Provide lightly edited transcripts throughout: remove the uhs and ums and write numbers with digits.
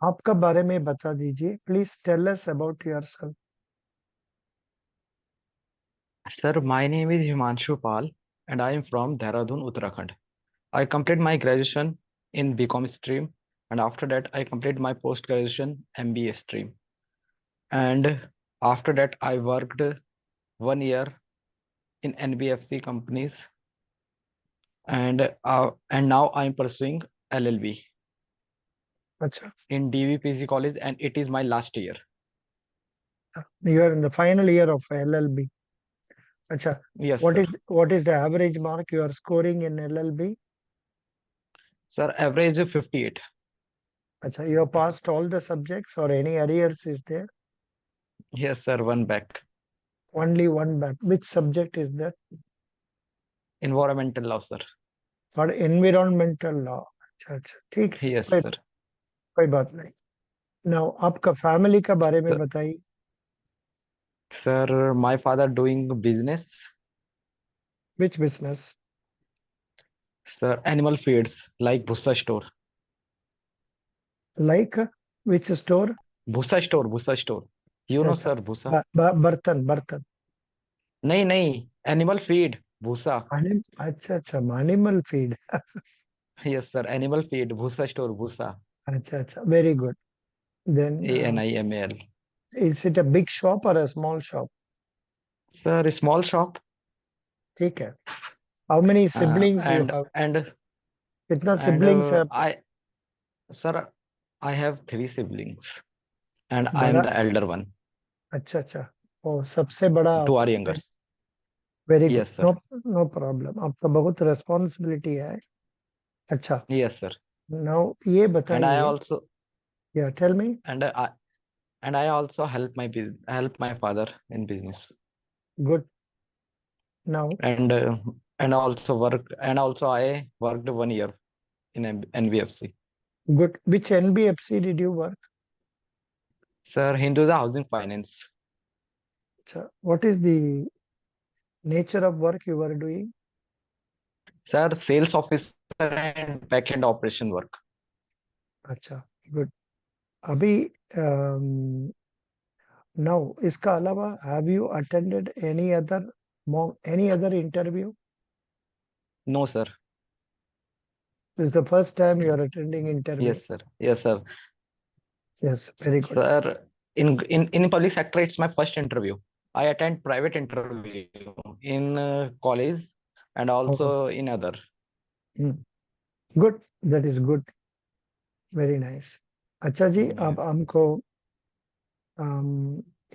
आपका बारे में बता दीजिए, please tell us about yourself. Sir, my name is Himanshu Pal and I am from Dehradun, Uttarakhand. I completed my graduation in BCom stream and after that I completed my post graduation MBA stream. And after that I worked 1 year in NBFC companies and now I am pursuing LLB अच्छा, in DVPC college and it is my last year. you are in the final year of LLB. अच्छा, Yes, what sir. is the average mark you are scoring in LLB? Sir, average 58. अच्छा, you have passed all the subjects or any arrears is there? Yes, sir, one back. Only one back. Which subject is that? Environmental law, sir. और environmental law. अच्छा अच्छा, ठीक है, Yes, कोई sir. कोई बात नहीं। नाउ आपका फैमिली का बारे में Sir, बताइए। sir, my father doing business. Which business? Sir, animal feeds like Bhussa store. Like which store? Bhussa store, Bhussa store. You अच्छा know, अच्छा, sir, Bhussa? बर्तन बर्तन। नहीं नहीं, animal feed, Bhussa. अच्छा अच्छा, animal feed. Yes, sir, animal feed, Bhussa store, Bhussa. अच्छा अच्छा, very good. Then ANIMAL. Is it a big shop or a small shop? Sir, small shop. ठीक है। How many siblings you And have? and कितना and siblings है? sir, I have three siblings and I am बड़ा? the elder one. अच्छा अच्छा, और सबसे बड़ा Two आप? are youngers. Very good. Yes, sir. No no problem, आपका बहुत रिस्पॉन्सिबिलिटी है। अच्छा, Yes, sir. नाउ ये And I बताइए। also या tell me. and I and I also help my father in business. Good. Now and uh, and also I worked 1 year in NBFC. Good, which NBFC did you work? Sir, Hinduja Housing Finance. अच्छा, what is the nature of work you are doing? Sir, sales officer and back end operation work. अच्छा, गुड। अभी now इसका अलावा have you attended any other interview? No, sir. This the first time you are attending interview? Yes, sir. Yes, sir. Yes, very good. Sir, in public sector, it's my first interview. I attend private interview in college and also in other. Good, that is good, very nice. अच्छा जी, Yes. अब हमको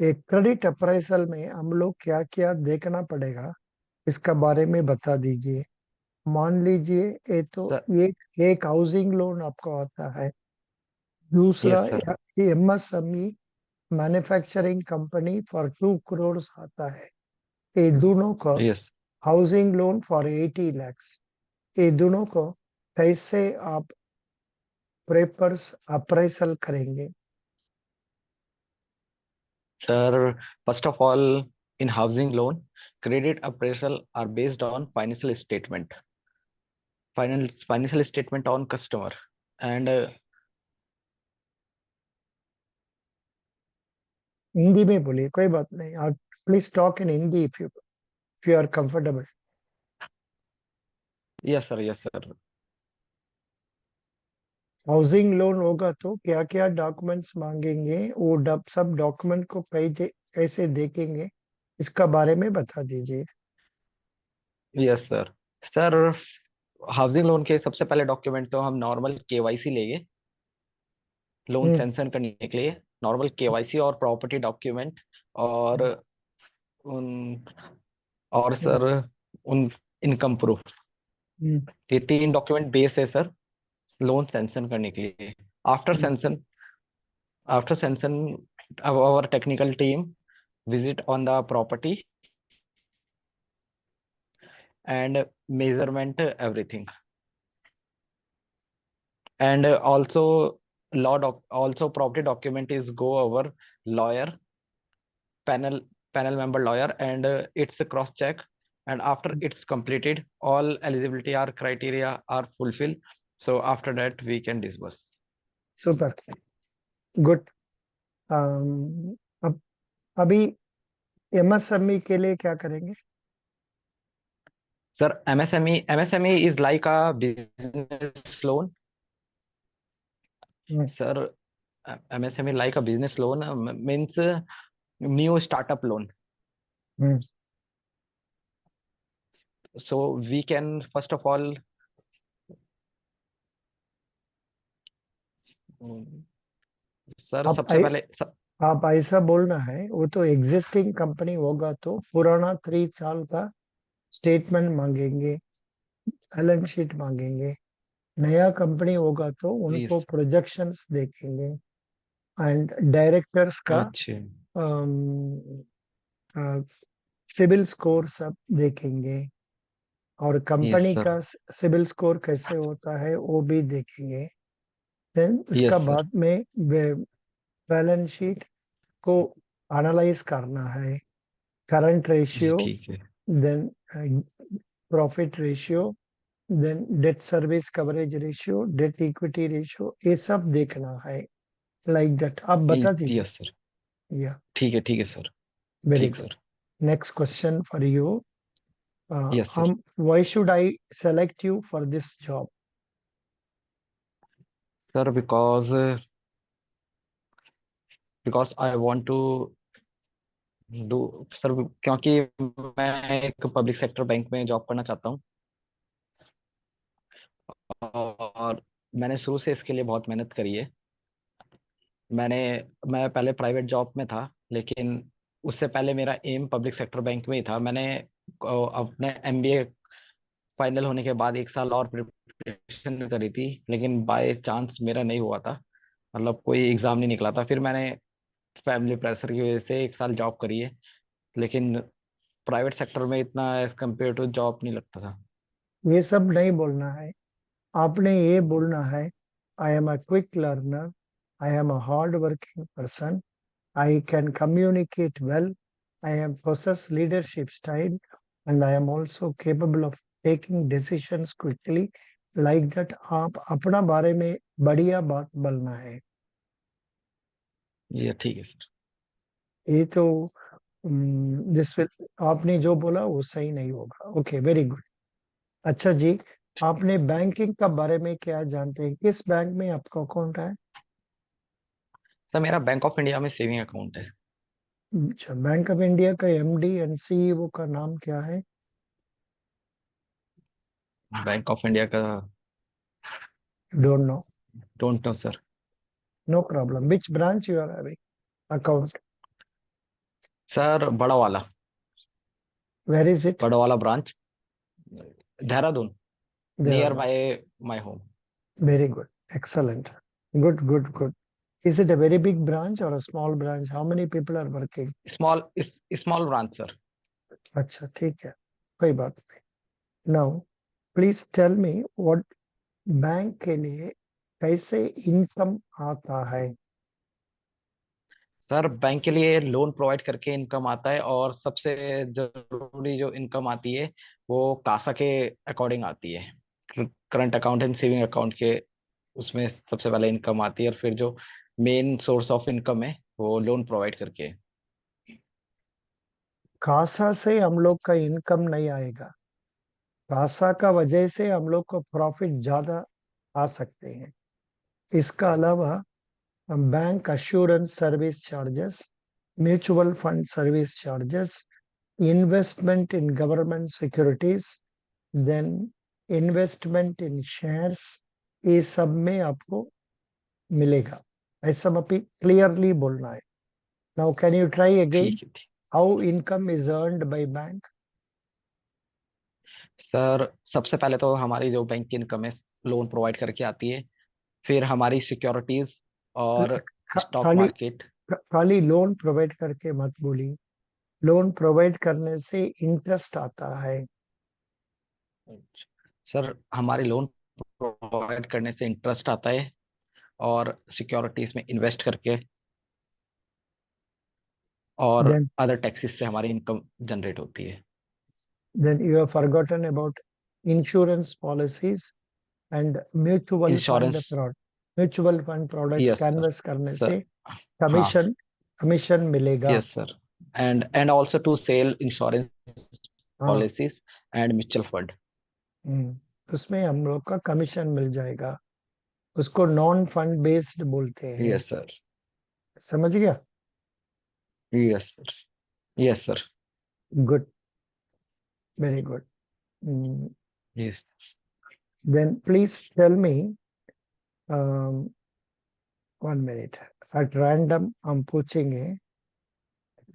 एक credit appraisal में हम लोग क्या क्या देखना पड़ेगा, इसका बारे में बता दीजिए। मान लीजिए ये तो Sir, एक हाउसिंग लोन आपका होता है, दूसरा yes, sir. MSME manufacturing company for 2 crore आता है। ये दोनों को Yes. Housing loan for 80 lakhs, ये दोनों को कैसे आप पेपर्स अप्राइजल करेंगे? Sir, first of all, in housing loan, credit appraisal are based on financial statement on customer, and Hindi में बोलिए, कोई बात नहीं, आप please talk in Hindi if you are comfortable. yes, sir, yes, sir. Housing loan होगा तो क्या क्या डॉक्यूमेंट्स मांगेंगे, वो सब डॉक्यूमेंट को कैसे देखेंगे, इसका बारे में बता दीजिए। Yes sir. Sir, housing loan के सबसे पहले डॉक्यूमेंट तो हम नॉर्मल केवाईसी लेंगे लोन हम्म। सैंक्शन करने के लिए। नॉर्मल केवाईसी और प्रॉपर्टी डॉक्यूमेंट और उन और हम्म। सर उन इनकम प्रूफ, हम्म। ये 3 डॉक्यूमेंट बेस है सर लोन सैंक्शन करने के लिए। After hmm. Sanction after sanction our technical team visit on the property and measurement everything, and also property document is go over lawyer panel panel member lawyer, and it's a cross check, and after it's completed all eligibility or criteria are fulfilled, so after that we can disburse. Super. Good. अब अभी MSME के लिए क्या करेंगे? Sir MSME is like a business loan. Hmm, Sir, MSME like a business loan means new startup loan. Hmm. So we can first of all, sir आप सबसे पहले आप ऐसा बोलना है, वो तो एग्जिस्टिंग कंपनी होगा तो पुराना 3 साल का स्टेटमेंट मांगेंगे, बैलेंस शीट मांगेंगे। नया कंपनी होगा तो उनको यस। प्रोजेक्शंस देखेंगे, एंड डायरेक्टर्स का अच्छा। सिबिल स्कोर सब देखेंगे, और यस कंपनी सर। का सिबिल स्कोर कैसे होता है वो भी देखेंगे। देन उसका यस सर। बाद में बैलेंस शीट को एनालाइज करना है, करंट जी रेशियो, ठीक है। Then profit ratio, then debt service coverage ratio, debt equity ratio, ये सब देखना है। लाइक दैट आप बता दीजिए। Yes sir. या ठीक है सर। वेरी ठीक good. Sir. Next question for you. Yes sir. हम why should I select you for this job? Sir because I want to do, sir क्योंकि मैं एक पब्लिक सेक्टर बैंक में जॉब करना चाहता हूँ, और मैंने शुरू से इसके लिए बहुत मेहनत करी है। मैंने मैं पहले प्राइवेट जॉब में था, लेकिन उससे पहले मेरा एम पब्लिक सेक्टर बैंक में ही था। मैंने अपने MBA फाइनल होने के बाद 1 साल और प्रिपरेशन करी थी, लेकिन बाय चांस मेरा नहीं हुआ था, मतलब कोई एग्जाम नहीं निकला था। फिर मैंने फैमिली प्रेशर की वजह से 1 साल जॉब करी है, लेकिन प्राइवेट सेक्टर में इतना एज कम्पेयर टू जॉब नहीं लगता था। ये सब नहीं बोलना है, आपने ये बोलना है, I am a quick learner, I am a hard working person, I can communicate well, I am possess leadership style, and I am also capable of taking decisions quickly. Like that आप अपना बारे में बढ़िया बात बोलना है। जी ठीक है सर। ये तो जिस आपने जो बोला वो सही नहीं होगा। Okay, very good. अच्छा जी, आपने बैंकिंग का बारे में क्या जानते हैं? किस बैंक में आपका अकाउंट है? सर मेरा बैंक ऑफ इंडिया में सेविंग अकाउंट है। अच्छा, बैंक ऑफ इंडिया का एमडी एंड सीईओ का नाम क्या है? बैंक ऑफ इंडिया का don't know. Don't know sir. No problem. Which branch you are having account? Sir बड़ा वाला, वेर इज इट? बड़ा वाला branch, Dehradun, near Dehradun. By my home. Very good, excellent, good good good. Is it a very big branch or a small branch? How many people are working? Small small branch sir. अच्छा, ठीक है, कोई बात नहीं। Now please tell me what bank के लिए कैसे income आता है? सर बैंक के लिए लोन प्रोवाइड करके इनकम आता है, और सबसे जरूरी जो इनकम आती है वो कासा के अकॉर्डिंग आती है। Current account and saving account के उसमें सबसे पहले इनकम आती है, और फिर जो मेन सोर्स ऑफ इनकम है वो लोन प्रोवाइड करके है। कासा से हम लोग का इनकम नहीं आएगा। कासा का वजह से हम लोग को प्रॉफिट ज्यादा आ सकते हैं। इसका अलावा bank assurance service charges, mutual fund service charges, investment in government securities, then investment in shares, ये सब में आपको मिलेगा। ऐसा अभी क्लियरली बोलना है। Now can you try again? ठीक है ठीक। How income is earned by bank? Sir सबसे पहले तो हमारी जो बैंक की इनकम है लोन प्रोवाइड करके आती है, फिर हमारी सिक्योरिटीज और स्टॉक खाली मार्केट। खाली लोन प्रोवाइड करके मत बोलिए। लोन प्रोवाइड करने से इंटरेस्ट आता है। सर हमारी लोन प्रोवाइड करने से इंटरेस्ट आता है, और सिक्योरिटीज में इन्वेस्ट करके, और देन अदर टैक्सेस से हमारी इनकम जनरेट होती है। Then you have forgotten about insurance policies and insurance. mutual fund products yes sir. canvas करने सर से हाँ. कमीशन कमीशन मिलेगा। Yes, sir. And also to sell insurance हाँ। policies and mutual fund. उसमें हम लोग का कमीशन मिल जाएगा। उसको नॉन फंड बेस्ड बोलते हैं। Yes, sir. समझ गया? Yes, sir. Yes, sir. Good, very good. Yes. Then please tell me, 1 minute, at random हम पूछेंगे।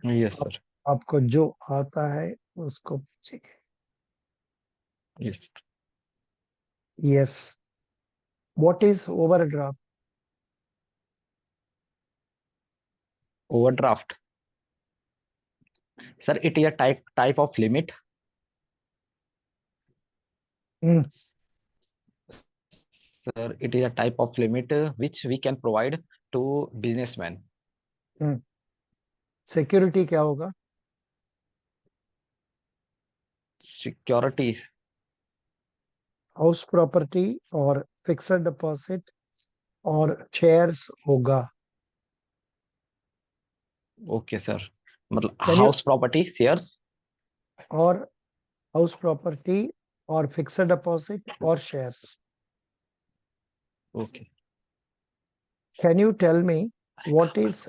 Yes, आप, sir. आपको जो आता है उसको पूछेंगे। Yes. Yes, what is overdraft? Overdraft. Sir, it is a type of limit. Sir, it is a type of limit which we can provide to businessmen. Security क्या होगा? Securities. हाउस प्रॉपर्टी और fixed deposit और shares होगा। Okay, sir. मतलब can you, house property shares. और house property और fixed deposit और shares. Okay. Can you tell me what is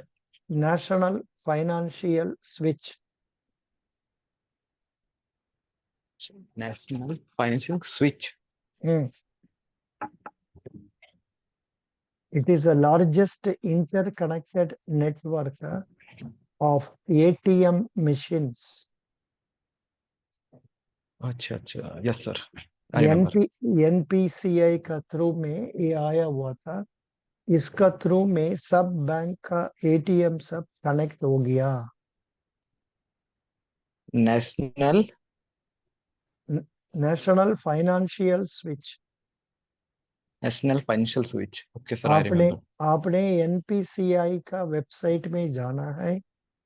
national financial switch? National financial switch. It is the largest interconnected network of ATM machines. अच्छा अच्छा. Yes, sir. I remember. NPCI का through में ये आया हुआ था। इसका थ्रू में सब बैंक का एटीएम सब कनेक्ट हो गया। National national financial switch. National financial switch. Okay, sir. I आपने remember. आपने एनपीसीआई का वेबसाइट में जाना है,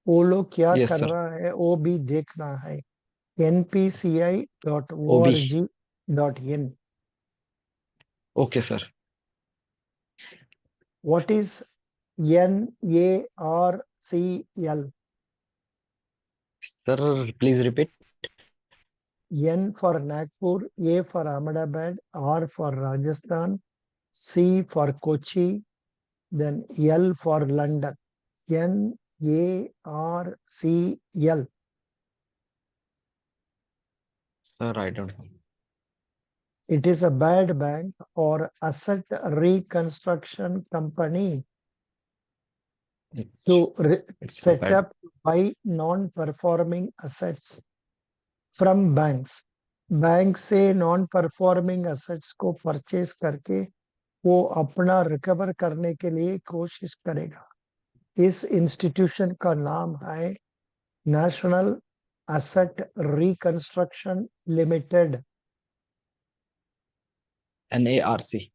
वो लोग क्या Yes, कर sir. रहा है वो भी देखना है। OB. npci.org.in। Okay, sir. What is NARCL? Sir, please repeat. N for Nagpur, A for Ahmedabad, R for Rajasthan, C for Kochi, then L for London. NARCL. Sir, I don't know. It is a bad bank or asset reconstruction company It's, to it's a set bad. up by non-performing assets from banks. Bank से non performing assets को purchase करके वो अपना recover करने के लिए कोशिश करेगा। इस इंस्टीट्यूशन का नाम है national asset reconstruction limited, NARC.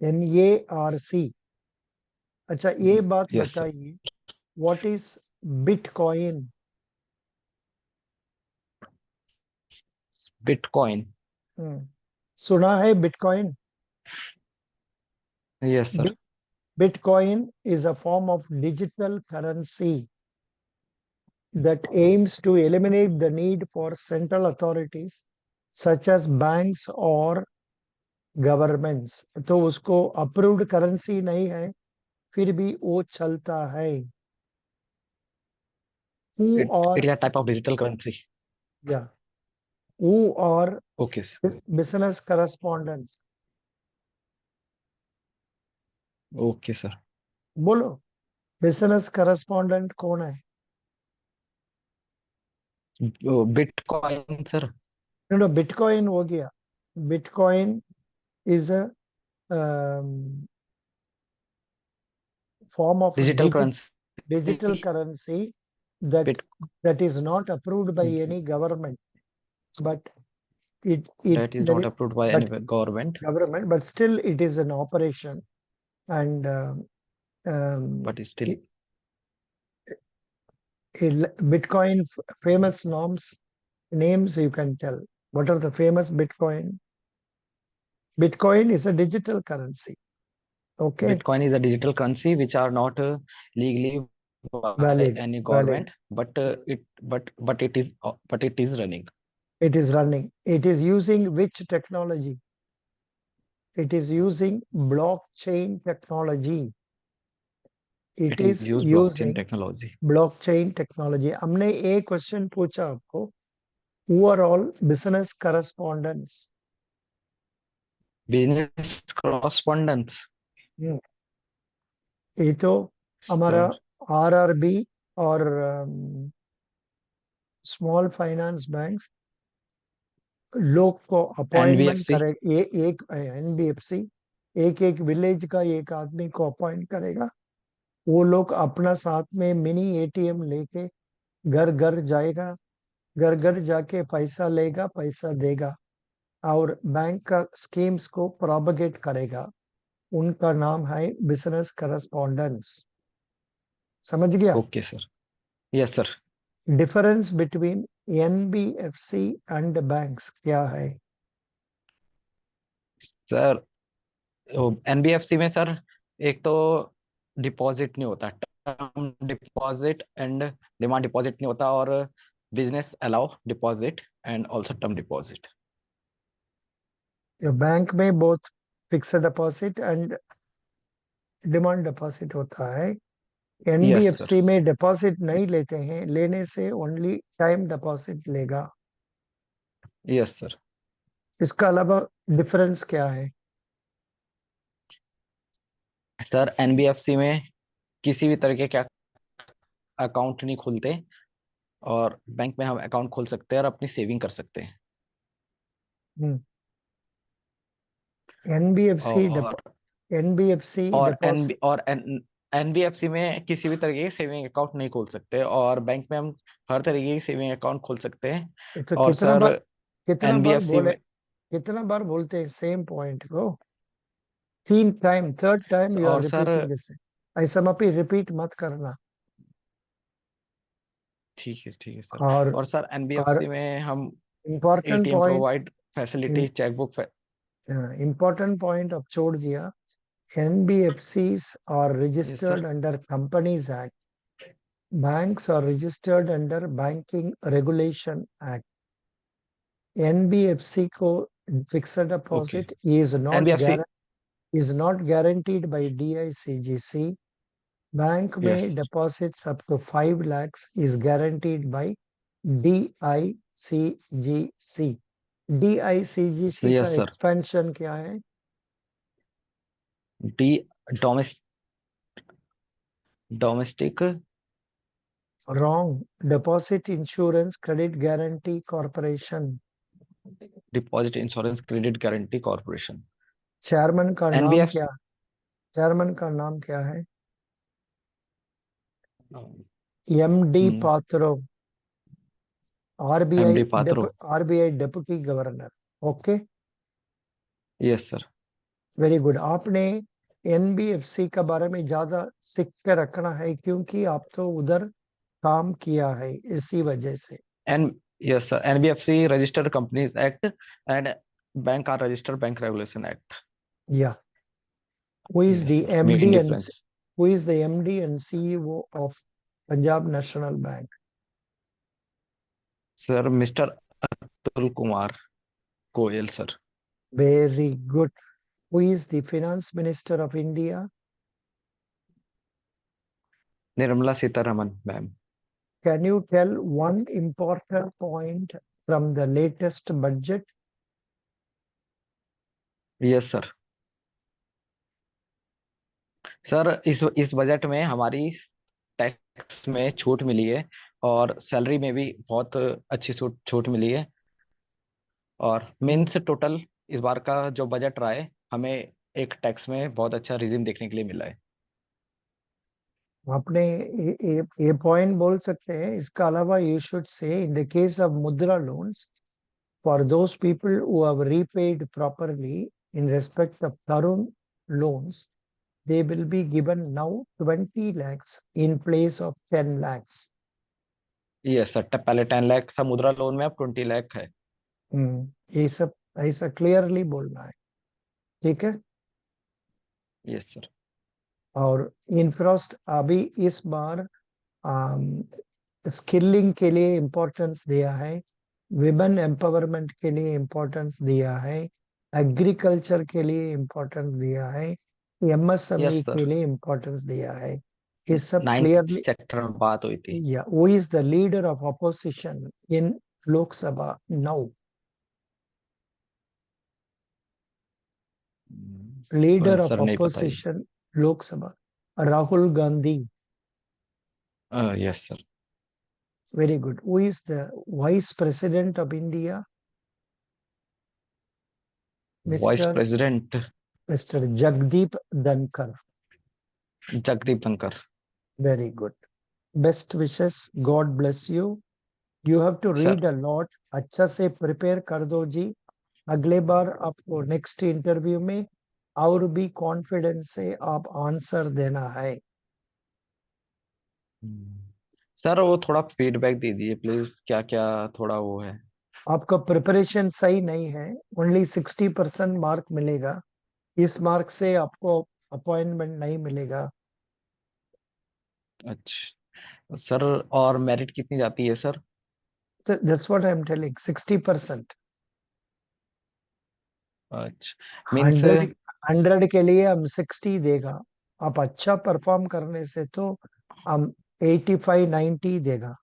NARC। अच्छा, ये बात Yes, sir. बताइए, व्हाट इज बिटकॉइन? Bitcoin. सुना है bitcoin? Yes, sir. Bitcoin is a form of digital currency that aims to eliminate the need for central authorities such as banks or governments। तो उसको approved currency नहीं है, फिर भी वो चलता है। Who It are, is a type of digital currency. yeah, who are Okay, sir. business correspondents? Okay, sir. बोलो, बिजनेस करस्पॉन्डेंट कौन है? Oh, Bitcoin, sir. No, Bitcoin हो गया। Bitcoin is a form of Digital currency. digital currency that Bit that is not approved by any government, but it that is there not is, approved by any but government, government, but still it is an operation. And um, but still. i- Bitcoin famous names you can tell. What are the famous Bitcoin? Bitcoin is a digital currency. Okay, Bitcoin is a digital currency which are not legally by valid, any valid. government, but it is running. It is running. It is using which technology? It is using blockchain technology. It It is is use blockchain using technology. blockchain technology. हमने एक question पूछा आपको, who are all business correspondents? Business correspondence, हम्म, ये तो हमारा sir. RRB और small finance banks लोग को अपॉइंटमेंट NBFC. करे, ये एक एनबीएफसी एक एक विलेज का एक आदमी को अपॉइंट करेगा। वो लोग अपना साथ में मिनी एटीएम लेके घर घर जाएगा, घर घर जाके पैसा लेगा, पैसा देगा और बैंक का स्कीम्स को प्रोपगेट करेगा। उनका नाम है बिजनेस करस्पॉन्डेंट्स। समझ गया? Okay, sir. Yes, sir. Difference between NBFC and banks क्या है? सर, NBFC में सर एक तो डिपॉजिट नहीं होता, term deposit and demand deposit नहीं होता, और business allow deposit and also term deposit. Bank में बहुत fixed deposit and demand deposit होता है। Yes sir. एनबीएफसी में डिपॉजिट नहीं लेते हैं, लेने से ओनली टाइम डिपॉजिट लेगा। Yes sir. इसका अलावा डिफरेंस क्या है? सर NBFC में किसी भी तरीके के अकाउंट नहीं खुलते, और बैंक में हम अकाउंट खोल सकते हैं और अपनी सेविंग कर सकते हैं। एनबीएफसी और एनबीएफसी और डिपॉजिट। NBFC में किसी भी तरीके की सेविंग अकाउंट नहीं खोल सकते, और बैंक में हम हर तरीके की सेविंग अकाउंट खोल सकते हैं। तो और सर कितना बार NBFC बोले, में, कितना बार बोलते हैं सेम पॉइंट को? तीन time, third time you are और सर रिपीटिंग दिस। ऐसा मत रिपीट मत करना। ठीक है सर। और और सर और NBFC में हम important ATM point, provide facility, chequebook. Important point अब छोड़ दिया। NBFCs are yes sir. registered under Companies Act. Banks are registered under Banking Regulation Act. NBFC को fixed okay. deposit NBFC। is not guaranteed by DICGC. Bank yes में deposits up to 5 lakhs is guaranteed by DICGC. DICGC का yes sir. expansion क्या है? D domestic Wrong. Deposit Insurance Credit Guarantee Corporation. Deposit insurance credit guarantee corporation. Chairman का नाम NBFC। क्या? Chairman का नाम क्या है? MD Patro, MD Patro. RBI deputy governor. Okay, yes sir. Very good. आपने एनबीएफसी के बारे में ज्यादा सीख के रखना है क्योंकि आप तो उधर काम किया है, इसी वजह से। एन yes sir, NBFC registered companies act and bank are registered bank regulation act. या who is the yes sir, MD making and difference. Who is the MD and CEO of Punjab National Bank? Sir mister Atul Kumar Goyal sir. Very good. Who is the finance minister of India? Nirmala Sitharaman ma'am. Can you tell one important point from the latest budget? Yes sir. Sir इस budget में हमारी tax में छूट मिली है, और salary में भी बहुत अच्छी छूट छूट मिली है। और हम्म, मीन्स टोटल इस बार का जो बजट रहा है, हमें एक टैक्स में बहुत अच्छा रिजीम देखने के लिए मिला है। आपने ये पॉइंट बोल सकते हैं। इसका अलावा you should say in the case of Mudra loans for those people who have repaid properly in respect of Tarun loans, they will be given now 20 lakhs in place of 10 lakhs. Yes sir, पहले 10 लाख था मुद्रा loan में, अब 20 लाख है। ये सब ऐसा clearly बोलना है, ठीक है? Yes sir. और इंफ्रास्ट अभी इस बार स्किलिंग के लिए इम्पोर्टेंस दिया है, विमेन एम्पावरमेंट के लिए इम्पोर्टेंस दिया है, एग्रीकल्चर के लिए इम्पोर्टेंस दिया है, यस एमएसएमई के सर। लिए इम्पोर्टेंस दिया है। ये सब नाइन्थ क्लियरली। सेक्टर में बात हुई थी। या who is the leader of opposition in Lok Sabha now? Leader of sir नहीं पता ये। Opposition Lok Sabha, Rahul Gandhi. Yes sir. Very good. Who is the vice president of India? Vice mister president mister Jagdeep Dhankhar. Jagdeep Dhankhar. Very good. Best wishes, God bless you. You have to sir read a lot, अच्छा से prepare कर दो जी। अगले बार आपको next interview में और भी confidence से आप आंसर देना है। सर वो थोड़ा फीडबैक दीजिए प्लीज, क्या क्या थोड़ा वो है। आपका प्रिपरेशन सही नहीं है, ओनली 60% मार्क मिलेगा। इस मार्क से आपको अपॉइंटमेंट नहीं मिलेगा। अच्छा सर, और मेरिट कितनी जाती है sir? That's what I am telling, 60%। अच्छा मीन्स। 100, 100 के लिए हम 60 देगा। आप अच्छा परफॉर्म करने से तो हम 85, 90 देगा।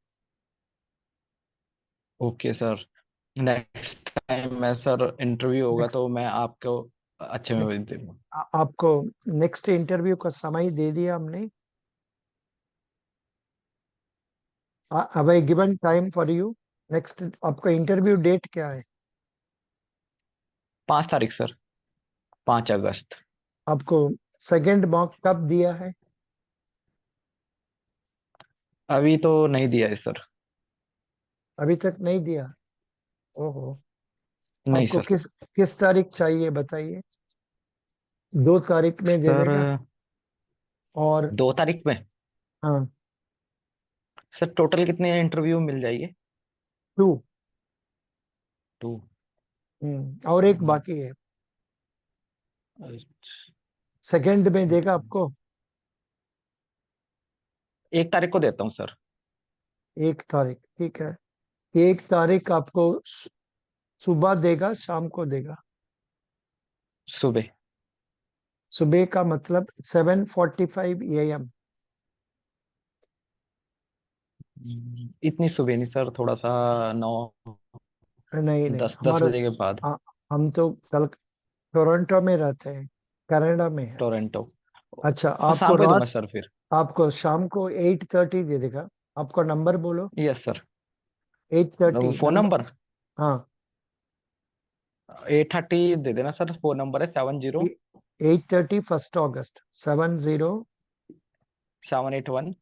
Okay sir. नेक्स्ट टाइम मैं सर इंटरव्यू होगा नेक्स्ट तो मैं आपको अच्छे में भेज नेक्स्ट दूंगा। आपको नेक्स्ट इंटरव्यू का समय दे दिया हमने। अब I given time for you. Next आपका इंटरव्यू डेट क्या है? 5 तारीख सर, 5 अगस्त। आपको सेकंड मॉक कब दिया है? अभी तो नहीं दिया है सर। अभी तक नहीं दिया? ओहो। नहीं आपको सर। किस किस तारीख चाहिए बताइए? 2 तारीख में दे सर देगा। और 2 तारीख में। हाँ, सर टोटल कितने इंटरव्यू मिल जाएंगे? 2। 2। और एक बाकी है। सेकंड में देगा आपको। 1 तारीख को देता हूँ सर। 1 तारीख ठीक है। 1 तारीख आपको सुबह देगा, शाम को देगा? सुबह। सुबह का मतलब 7:45 AM। इतनी सुबह नहीं सर, थोड़ा सा 9, नहीं नहीं, 10 हमारा बजे के बाद। हम तो कल टोरंटो में रहते हैं, कनाडा में है। टोरंटो। अच्छा, और शाम को ही दूंगा सर फिर। आपको शाम को 8:30 दे देगा। आपका नंबर बोलो। Yes sir. 8:30 phone number. Number हाँ। 8:30 दे देना सर, फोन नंबर है 70 8:30 1 अगस्त, 781 70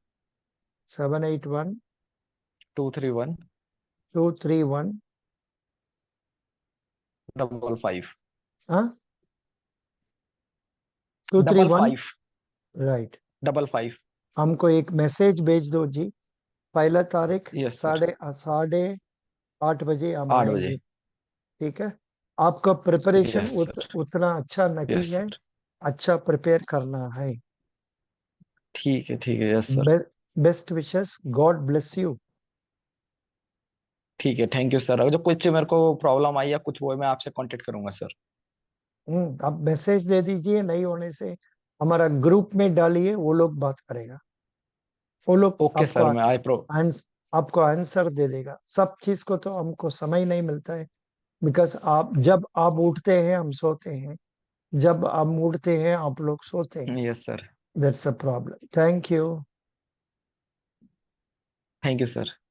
781 231 231। 55। हाँ, two three double one five. Right. 55। हमको एक मैसेज भेज दो जी। पहला तारीख यस सर। साढ़े साढ़े 8 बजे हम 8 बजे। आएंगे। ठीक है। आपका प्रिपरेशन यस सर। उतना अच्छा नहीं यस है। सर। अच्छा प्रिपेयर करना है। ठीक है yes sir. Best wishes, God bless you. ठीक है, थैंक यू सर। अगर जो कुछ मेरे को प्रॉब्लम आई या कुछ वो है, मैं आपसे कांटेक्ट करूंगा सर। आप मैसेज दे दीजिए, नहीं होने से हमारा ग्रुप में डालिए, वो लोग बात करेगा। वो लोग ओके सर, मैं आई प्रो। आपको आंसर दे देगा। सब चीज को तो हमको समय नहीं मिलता है, बिकॉज जब आप उठते हैं हम सोते हैं, जब आप उठते हैं आप लोग सोते हैं। Yes sir. That's a problem. Thank you. Thank you sir.